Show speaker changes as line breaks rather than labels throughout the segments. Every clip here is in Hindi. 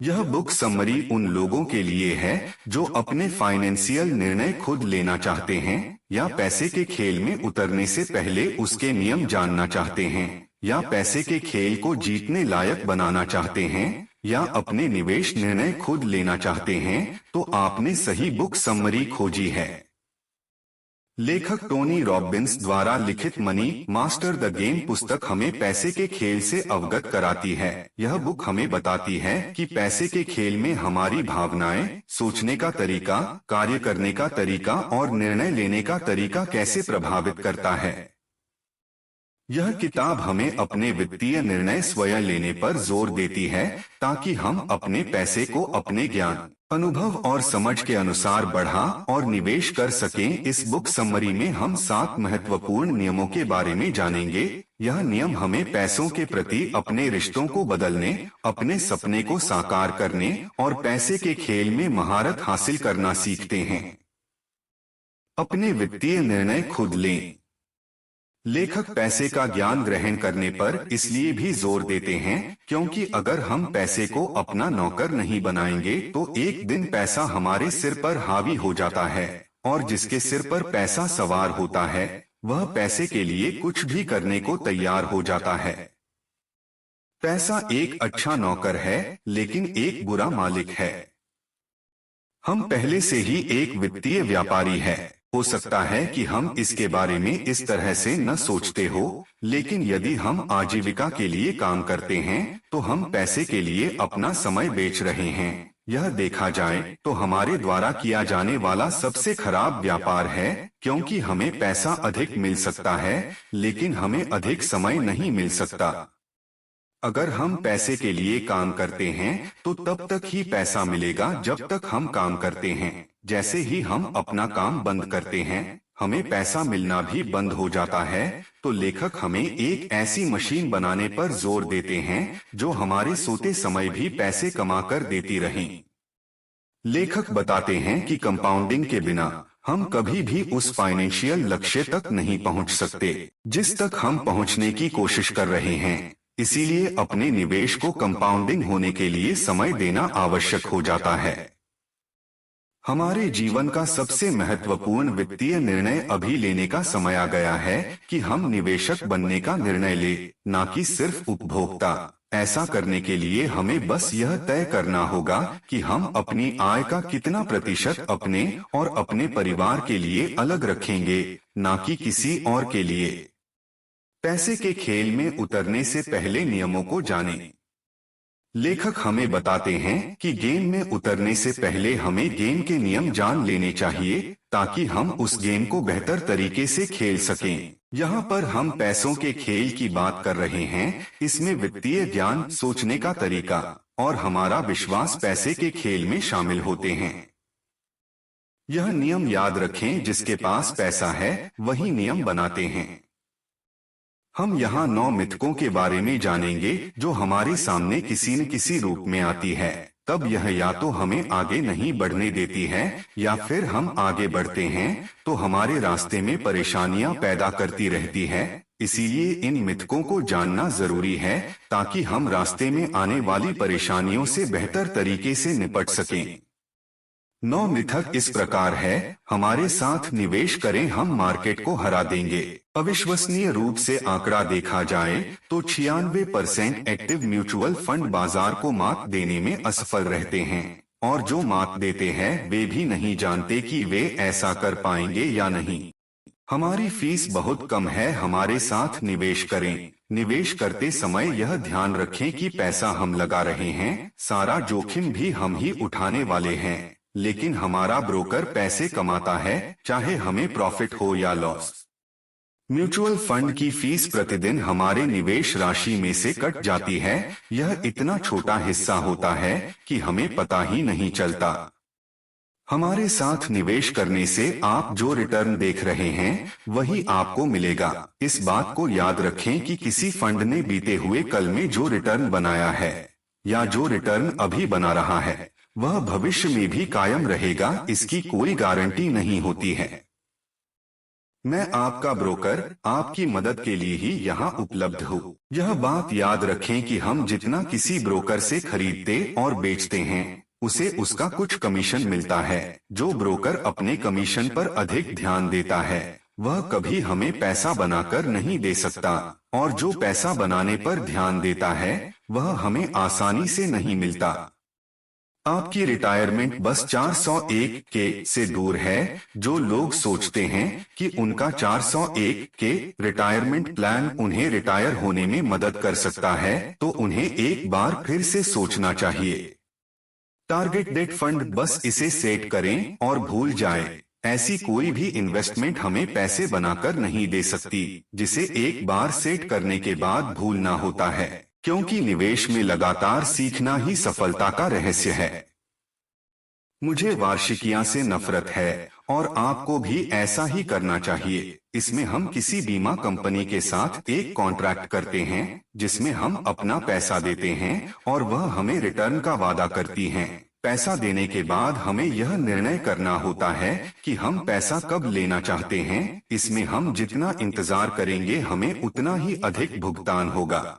यह बुक समरी उन लोगों के लिए है जो अपने फाइनेंशियल निर्णय खुद लेना चाहते हैं या पैसे के खेल में उतरने से पहले उसके नियम जानना चाहते हैं या पैसे के खेल को जीतने लायक बनाना चाहते हैं या अपने निवेश निर्णय खुद लेना चाहते हैं, तो आपने सही बुक समरी खोजी है। लेखक टोनी रॉबिन्स द्वारा लिखित मनी मास्टर द गेम पुस्तक हमें पैसे के खेल से अवगत कराती है। यह बुक हमें बताती है कि पैसे के खेल में हमारी भावनाएं, सोचने का तरीका, कार्य करने का तरीका और निर्णय लेने का तरीका कैसे प्रभावित करता है। यह किताब हमें अपने वित्तीय निर्णय स्वयं लेने पर जोर देती है ताकि हम अपने पैसे को अपने ज्ञान, अनुभव और समझ के अनुसार बढ़ा और निवेश कर सकें। इस बुक समरी में हम 7 महत्वपूर्ण नियमों के बारे में जानेंगे। यह नियम हमें पैसों के प्रति अपने रिश्तों को बदलने, अपने सपने को साकार करने और पैसे के खेल में महारत हासिल करना सीखते हैं। अपने वित्तीय निर्णय खुद लें। लेखक पैसे का ज्ञान ग्रहण करने पर इसलिए भी जोर देते हैं क्योंकि अगर हम पैसे को अपना नौकर नहीं बनाएंगे तो एक दिन पैसा हमारे सिर पर हावी हो जाता है और जिसके सिर पर पैसा सवार होता है वह पैसे के लिए कुछ भी करने को तैयार हो जाता है। पैसा एक अच्छा नौकर है लेकिन एक बुरा मालिक है। हम पहले से ही एक वित्तीय व्यापारी है। हो सकता है कि हम इसके बारे में इस तरह से न सोचते हो, लेकिन यदि हम आजीविका के लिए काम करते हैं तो हम पैसे के लिए अपना समय बेच रहे हैं। यह देखा जाए तो हमारे द्वारा किया जाने वाला सबसे खराब व्यापार है क्योंकि हमें पैसा अधिक मिल सकता है लेकिन हमें अधिक समय नहीं मिल सकता। अगर हम पैसे के लिए काम करते हैं तो तब तक ही पैसा मिलेगा जब तक हम काम करते हैं। जैसे ही हम अपना काम बंद करते हैं हमें पैसा मिलना भी बंद हो जाता है। तो लेखक हमें एक ऐसी मशीन बनाने पर जोर देते हैं जो हमारे सोते समय भी पैसे कमाकर देती रहे। लेखक बताते हैं कि कंपाउंडिंग के बिना हम कभी भी उस फाइनेंशियल लक्ष्य तक नहीं पहुंच सकते जिस तक हम पहुंचने की कोशिश कर रहे हैं। इसीलिए अपने निवेश को कंपाउंडिंग होने के लिए समय देना आवश्यक हो जाता है। हमारे जीवन का सबसे महत्वपूर्ण वित्तीय निर्णय अभी लेने का समय आ गया है कि हम निवेशक बनने का निर्णय ले, न कि सिर्फ उपभोक्ता। ऐसा करने के लिए हमें बस यह तय करना होगा कि हम अपनी आय का कितना प्रतिशत अपने और अपने परिवार के लिए अलग रखेंगे, न कि किसी और के लिए। पैसे के खेल में उतरने से पहले नियमों को जानें। लेखक हमें बताते हैं कि गेम में उतरने से पहले हमें गेम के नियम जान लेने चाहिए ताकि हम उस गेम को बेहतर तरीके से खेल सकें। यहाँ पर हम पैसों के खेल की बात कर रहे हैं। इसमें वित्तीय ज्ञान, सोचने का तरीका और हमारा विश्वास पैसे के खेल में शामिल होते हैं। यह नियम याद रखें, जिसके पास पैसा है वही नियम बनाते हैं। हम यहाँ 9 मिथकों के बारे में जानेंगे जो हमारे सामने किसी न किसी रूप में आती है। तब यह या तो हमें आगे नहीं बढ़ने देती है या फिर हम आगे बढ़ते हैं तो हमारे रास्ते में परेशानियां पैदा करती रहती है। इसीलिए इन मिथकों को जानना जरूरी है ताकि हम रास्ते में आने वाली परेशानियों से बेहतर तरीके से निपट सकें। 9 मिथक इस प्रकार है। हमारे साथ निवेश करें, हम मार्केट को हरा देंगे। अविश्वसनीय रूप से आंकड़ा देखा जाए तो 96% एक्टिव म्यूचुअल फंड बाजार को मात देने में असफल रहते हैं और जो मात देते हैं वे भी नहीं जानते कि वे ऐसा कर पाएंगे या नहीं। हमारी फीस बहुत कम है, हमारे साथ निवेश करें। निवेश करते समय यह ध्यान रखें कि पैसा हम लगा रहे हैं, सारा जोखिम भी हम ही उठाने वाले हैं, लेकिन हमारा ब्रोकर पैसे कमाता है, चाहे हमें प्रॉफिट हो या लॉस। म्यूचुअल फंड की फीस प्रतिदिन हमारे निवेश राशि में से कट जाती है। यह इतना छोटा हिस्सा होता है कि हमें पता ही नहीं चलता। हमारे साथ निवेश करने से आप जो रिटर्न देख रहे हैं वही आपको मिलेगा। इस बात को याद रखें कि किसी फंड ने बीते हुए कल में जो रिटर्न बनाया है या जो रिटर्न अभी बना रहा है वह भविष्य में भी कायम रहेगा, इसकी कोई गारंटी नहीं होती है। मैं आपका ब्रोकर आपकी मदद के लिए ही यहाँ उपलब्ध हूँ। यह बात याद रखें कि हम जितना किसी ब्रोकर से खरीदते और बेचते हैं उसे उसका कुछ कमीशन मिलता है। जो ब्रोकर अपने कमीशन पर अधिक ध्यान देता है वह कभी हमें पैसा बनाकर नहीं दे सकता, और जो पैसा बनाने पर ध्यान देता है वह हमें आसानी से नहीं मिलता। आपकी रिटायरमेंट बस 401 के से दूर है। जो लोग सोचते हैं कि उनका 401 के रिटायरमेंट प्लान उन्हें रिटायर होने में मदद कर सकता है, तो उन्हें एक बार फिर से सोचना चाहिए। टारगेट डेट फंड, बस इसे सेट करें और भूल जाएं। ऐसी कोई भी इन्वेस्टमेंट हमें पैसे बनाकर नहीं दे सकती जिसे एक बार सेट करने के बाद भूलना होता है, क्योंकि निवेश में लगातार सीखना ही सफलता का रहस्य है। मुझे वार्षिकियां से नफरत है और आपको भी ऐसा ही करना चाहिए। इसमें हम किसी बीमा कंपनी के साथ एक कॉन्ट्रैक्ट करते हैं जिसमें हम अपना पैसा देते हैं और वह हमें रिटर्न का वादा करती हैं। पैसा देने के बाद हमें यह निर्णय करना होता है कि हम पैसा कब लेना चाहते हैं। इसमें हम जितना इंतजार करेंगे हमें उतना ही अधिक भुगतान होगा।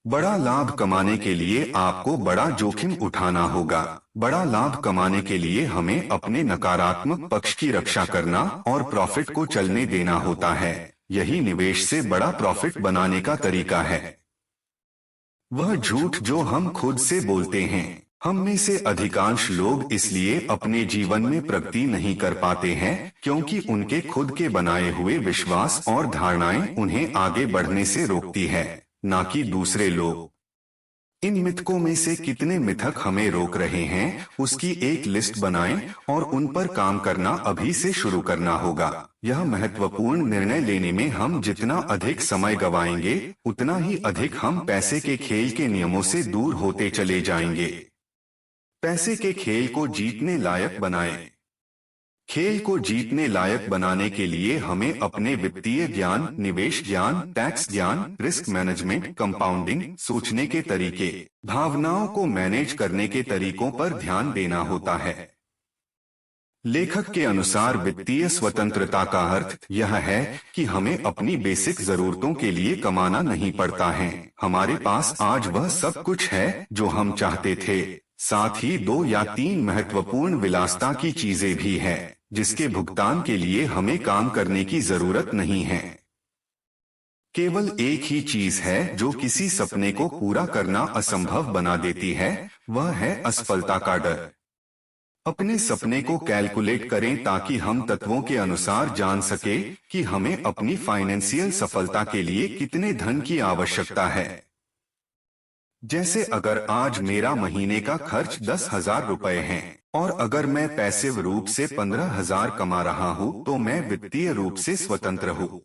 बड़ा लाभ कमाने के लिए आपको बड़ा जोखिम उठाना होगा। बड़ा लाभ कमाने के लिए हमें अपने नकारात्मक पक्ष की रक्षा करना और प्रॉफिट को चलने देना होता है। यही निवेश से बड़ा प्रॉफिट बनाने का तरीका है। वह झूठ जो हम खुद से बोलते हैं। हम में से अधिकांश लोग इसलिए अपने जीवन में प्रगति नहीं कर पाते हैं क्योंकि उनके खुद के बनाए हुए विश्वास और धारणाएं उन्हें आगे बढ़ने से रोकती है, ना कि दूसरे लोग। इन मिथकों में से कितने मिथक हमें रोक रहे हैं उसकी एक लिस्ट बनाएं और उन पर काम करना अभी से शुरू करना होगा। यह महत्वपूर्ण निर्णय लेने में हम जितना अधिक समय गवाएंगे उतना ही अधिक हम पैसे के खेल के नियमों से दूर होते चले जाएंगे। पैसे के खेल को जीतने लायक बनाएं। खेल को जीतने लायक बनाने के लिए हमें अपने वित्तीय ज्ञान, निवेश ज्ञान, टैक्स ज्ञान, रिस्क मैनेजमेंट, कंपाउंडिंग, सोचने के तरीके, भावनाओं को मैनेज करने के तरीकों पर ध्यान देना होता है। लेखक के अनुसार वित्तीय स्वतंत्रता का अर्थ यह है कि हमें अपनी बेसिक जरूरतों के लिए कमाना नहीं पड़ता है। हमारे पास आज वह सब कुछ है जो हम चाहते थे। साथ ही 2 या 3 महत्वपूर्ण विलासिता की चीजें भी हैं जिसके भुगतान के लिए हमें काम करने की जरूरत नहीं है। केवल एक ही चीज है जो किसी सपने को पूरा करना असंभव बना देती है, वह है असफलता का डर। अपने सपने को कैलकुलेट करें ताकि हम तत्वों के अनुसार जान सके कि हमें अपनी फाइनेंशियल सफलता के लिए कितने धन की आवश्यकता है। जैसे अगर आज मेरा महीने का खर्च 10,000 रुपए है और अगर मैं पैसिव रूप से 15,000 कमा रहा हूँ तो मैं वित्तीय रूप से स्वतंत्र हूँ।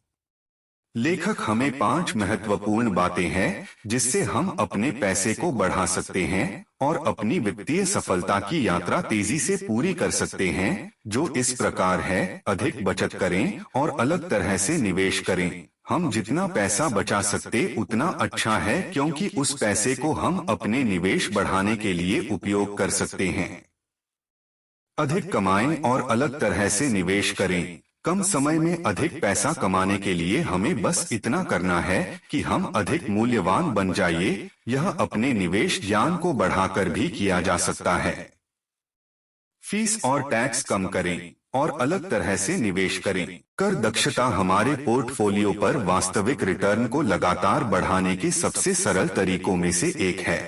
लेखक हमें 5 महत्वपूर्ण बातें हैं जिससे हम अपने पैसे को बढ़ा सकते हैं और अपनी वित्तीय सफलता की यात्रा तेजी से पूरी कर सकते हैं, जो इस प्रकार है। अधिक बचत करें और अलग तरह से निवेश करें। हम जितना पैसा बचा सकते उतना अच्छा है क्योंकि उस पैसे को हम अपने निवेश बढ़ाने के लिए उपयोग कर सकते हैं। अधिक कमाएं और अलग तरह से निवेश करें। कम समय में अधिक पैसा कमाने के लिए हमें बस इतना करना है कि हम अधिक मूल्यवान बन जाइए। यह अपने निवेश ज्ञान को बढ़ाकर भी किया जा सकता है। फीस और टैक्स कम करें और अलग तरह से निवेश करें। कर दक्षता हमारे पोर्टफोलियो पर वास्तविक रिटर्न को लगातार बढ़ाने के सबसे सरल तरीकों में से एक है।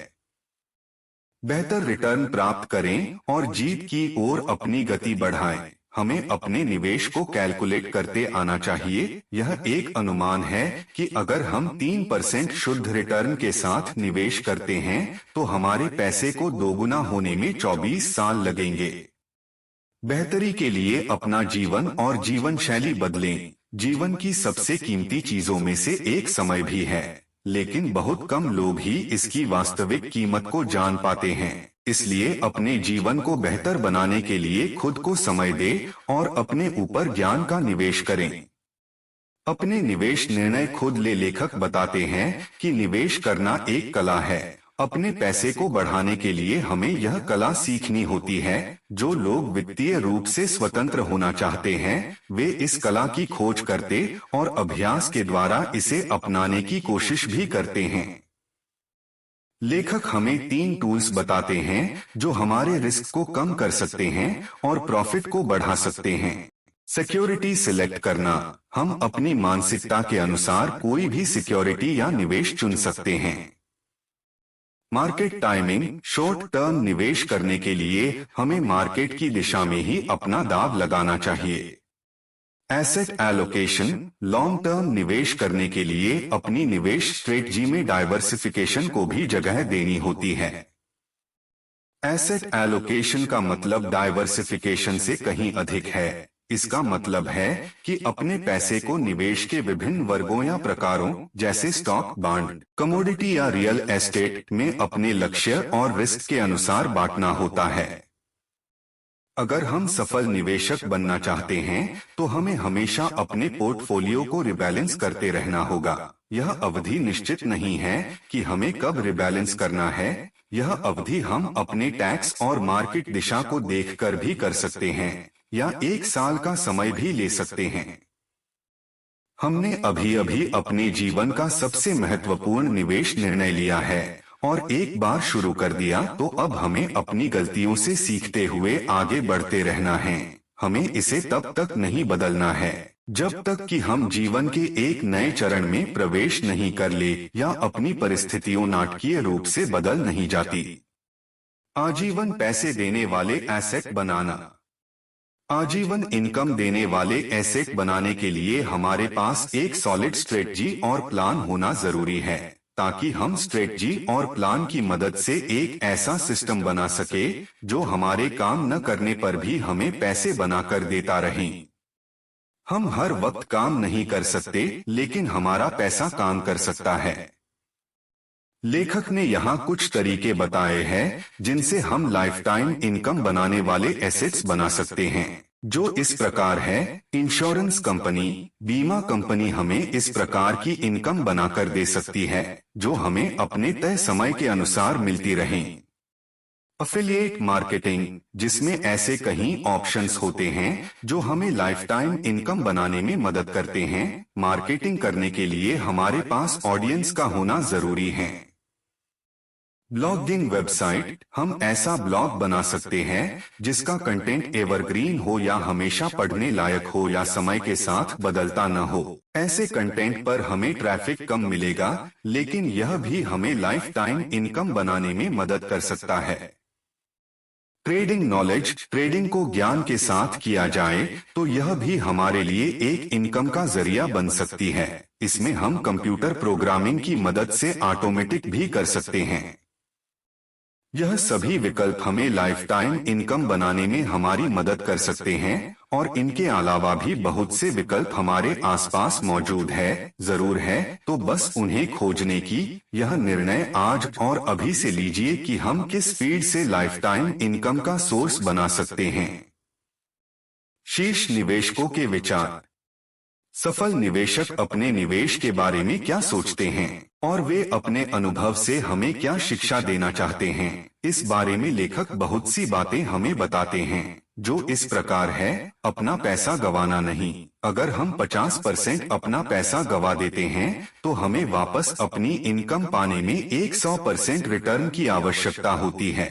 बेहतर रिटर्न प्राप्त करें और जीत की ओर अपनी गति बढ़ाएं। हमें अपने निवेश को कैलकुलेट करते आना चाहिए। यह एक अनुमान है कि अगर हम 3% शुद्ध रिटर्न के साथ निवेश करते हैं तो हमारे पैसे को दोगुना होने में 24 साल लगेंगे। बेहतरी के लिए अपना जीवन और जीवन शैली बदलें। जीवन की सबसे कीमती चीजों में से एक समय भी है, लेकिन बहुत कम लोग ही इसकी वास्तविक कीमत को जान पाते हैं। इसलिए अपने जीवन को बेहतर बनाने के लिए खुद को समय दें और अपने ऊपर ज्ञान का निवेश करें। अपने निवेश निर्णय खुद ले। लेखक बताते हैं कि निवेश करना एक कला है अपने पैसे को बढ़ाने के लिए हमें यह कला सीखनी होती है। जो लोग वित्तीय रूप से स्वतंत्र होना चाहते हैं, वे इस कला की खोज करते और अभ्यास के द्वारा इसे अपनाने की कोशिश भी करते हैं। लेखक हमें 3 टूल्स बताते हैं जो हमारे रिस्क को कम कर सकते हैं और प्रॉफिट को बढ़ा सकते हैं। सिक्योरिटी सिलेक्ट करना। हम अपनी मानसिकता के अनुसार कोई भी सिक्योरिटी या निवेश चुन सकते हैं। Market timing. शॉर्ट टर्म निवेश करने के लिए हमें मार्केट की दिशा में ही अपना दांव लगाना चाहिए। Asset allocation. लॉन्ग टर्म निवेश करने के लिए अपनी निवेश स्ट्रेटजी में डाइवर्सिफिकेशन को भी जगह देनी होती है। एसेट एलोकेशन का मतलब डाइवर्सिफिकेशन से कहीं अधिक है। इसका मतलब है कि अपने पैसे को निवेश के विभिन्न वर्गों या प्रकारों जैसे स्टॉक, बॉन्ड, कमोडिटी या रियल एस्टेट में अपने लक्ष्य और रिस्क के अनुसार बांटना होता है। अगर हम सफल निवेशक बनना चाहते हैं तो हमें हमेशा अपने पोर्टफोलियो को रिबैलेंस करते रहना होगा। यह अवधि निश्चित नहीं है कि हमें कब रिबैलेंस करना है। यह अवधि हम अपने टैक्स और मार्केट दिशा को देखकर भी कर सकते हैं या 1 साल का समय भी ले सकते हैं। हमने अभी अभी अपने जीवन का सबसे महत्वपूर्ण निवेश निर्णय लिया है और एक बार शुरू कर दिया तो अब हमें अपनी गलतियों से सीखते हुए आगे बढ़ते रहना है। हमें इसे तब तक नहीं बदलना है जब तक कि हम जीवन के एक नए चरण में प्रवेश नहीं कर ले या अपनी परिस्थितियों नाटकीय रूप से बदल नहीं जाती। आजीवन पैसे देने वाले एसेट बनाना। आजीवन इनकम देने वाले एसेट बनाने के लिए हमारे पास एक सॉलिड स्ट्रेटजी और प्लान होना जरूरी है, ताकि हम स्ट्रेटजी और प्लान की मदद से एक ऐसा सिस्टम बना सके जो हमारे काम न करने पर भी हमें पैसे बनाकर देता रहे। हम हर वक्त काम नहीं कर सकते, लेकिन हमारा पैसा काम कर सकता है। लेखक ने यहाँ कुछ तरीके बताए हैं जिनसे हम लाइफ टाइम इनकम बनाने वाले एसेट्स बना सकते हैं, जो इस प्रकार है। Insurance company. बीमा कंपनी हमें इस प्रकार की इनकम बनाकर दे सकती है जो हमें अपने तय समय के अनुसार मिलती रहे। एफिलिएट मार्केटिंग, जिसमें ऐसे कई ऑप्शंस होते हैं जो हमें लाइफ टाइम इनकम बनाने में मदद करते हैं। मार्केटिंग करने के लिए हमारे पास ऑडियंस का होना जरूरी है। Blogging website. हम ऐसा ब्लॉग बना सकते हैं जिसका कंटेंट एवरग्रीन हो या हमेशा पढ़ने लायक हो या समय के साथ बदलता न हो। ऐसे कंटेंट पर हमें ट्रैफिक कम मिलेगा, लेकिन यह भी हमें लाइफ टाइम इनकम बनाने में मदद कर सकता है। Trading knowledge. ट्रेडिंग को ज्ञान के साथ किया जाए तो यह भी हमारे लिए एक इनकम का जरिया बन सकती है। इसमें हम कंप्यूटर प्रोग्रामिंग की मदद से ऑटोमेटिक भी कर सकते हैं। यह सभी विकल्प हमें लाइफ टाइम इनकम बनाने में हमारी मदद कर सकते हैं और इनके अलावा भी बहुत से विकल्प हमारे आसपास मौजूद है। जरूर है तो बस उन्हें खोजने की यह निर्णय आज और अभी से लीजिए कि हम किस स्पीड से लाइफ टाइम इनकम का सोर्स बना सकते हैं। शीर्ष निवेशकों के विचार। सफल निवेशक अपने निवेश के बारे में क्या सोचते हैं और वे अपने अनुभव से हमें क्या शिक्षा देना चाहते हैं, इस बारे में लेखक बहुत सी बातें हमें बताते हैं, जो इस प्रकार है। अपना पैसा गंवाना नहीं। अगर हम 50% अपना पैसा गंवा देते हैं तो हमें वापस अपनी इनकम पाने में 100% रिटर्न की आवश्यकता होती है।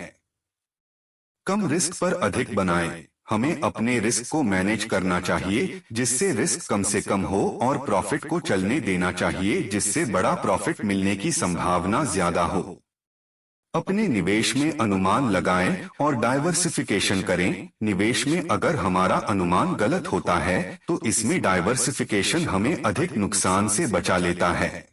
कम रिस्क पर अधिक बनाएं। हमें अपने रिस्क को मैनेज करना चाहिए जिससे रिस्क कम से कम हो और प्रॉफिट को चलने देना चाहिए जिससे बड़ा प्रॉफिट मिलने की संभावना ज्यादा हो। अपने निवेश में अनुमान लगाएं और डाइवर्सिफिकेशन करें। निवेश में अगर हमारा अनुमान गलत होता है तो इसमें डाइवर्सिफिकेशन हमें अधिक नुकसान से बचा लेता है।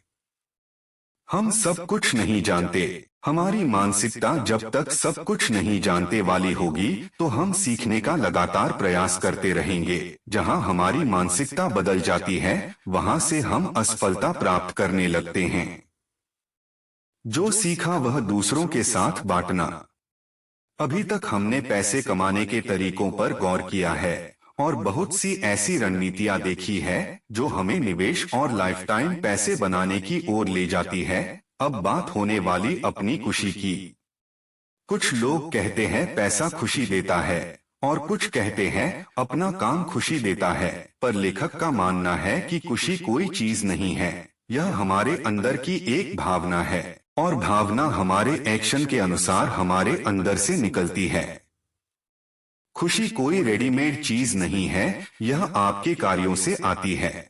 हम सब कुछ नहीं जानते। हमारी मानसिकता जब तक सब कुछ नहीं जानते वाली होगी तो हम सीखने का लगातार प्रयास करते रहेंगे। जहां हमारी मानसिकता बदल जाती है वहां से हम असफलता प्राप्त करने लगते हैं। जो सीखा वह दूसरों के साथ बांटना। अभी तक हमने पैसे कमाने के तरीकों पर गौर किया है और बहुत सी ऐसी रणनीतियां देखी है जो हमें निवेश और लाइफ टाइम पैसे बनाने की ओर ले जाती है। अब बात होने वाली अपनी खुशी की। कुछ लोग कहते हैं पैसा खुशी देता है और कुछ कहते हैं अपना काम खुशी देता है, पर लेखक का मानना है कि खुशी कोई चीज नहीं है, यह हमारे अंदर की एक भावना है और भावना हमारे एक्शन के अनुसार हमारे अंदर से निकलती है। खुशी कोई रेडीमेड चीज नहीं है, यह आपके कार्यों से आती है।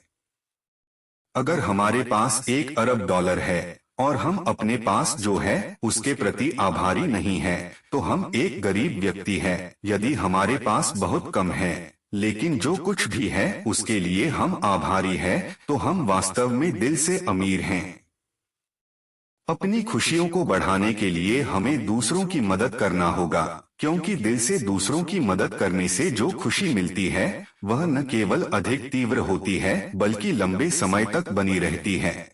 अगर हमारे पास $1 अरब है और हम अपने पास जो है उसके प्रति आभारी नहीं है, तो हम एक गरीब व्यक्ति है। यदि हमारे पास बहुत कम है लेकिन जो कुछ भी है उसके लिए हम आभारी है, तो हम वास्तव में दिल से अमीर हैं। अपनी खुशियों को बढ़ाने के लिए हमें दूसरों की मदद करना होगा, क्योंकि दिल से दूसरों की मदद करने से जो खुशी मिलती है वह न केवल अधिक तीव्र होती है बल्कि लंबे समय तक बनी रहती है।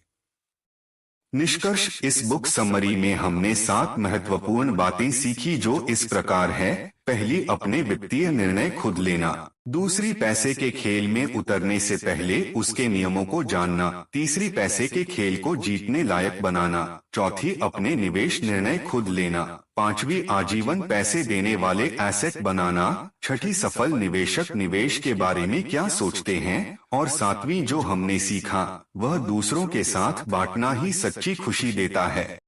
निष्कर्ष, इस बुक समरी में हमने 7 महत्वपूर्ण बातें सीखी जो इस प्रकार है। पहली, अपने वित्तीय निर्णय खुद लेना। दूसरी, पैसे के खेल में उतरने से पहले उसके नियमों को जानना। तीसरी, पैसे के खेल को जीतने लायक बनाना। चौथी, अपने निवेश निर्णय खुद लेना। पांचवी, आजीवन पैसे देने वाले एसेट बनाना। छठी, सफल निवेशक निवेश के बारे में क्या सोचते हैं। और सातवीं, जो हमने सीखा वह दूसरों के साथ बांटना ही सच्ची खुशी देता है।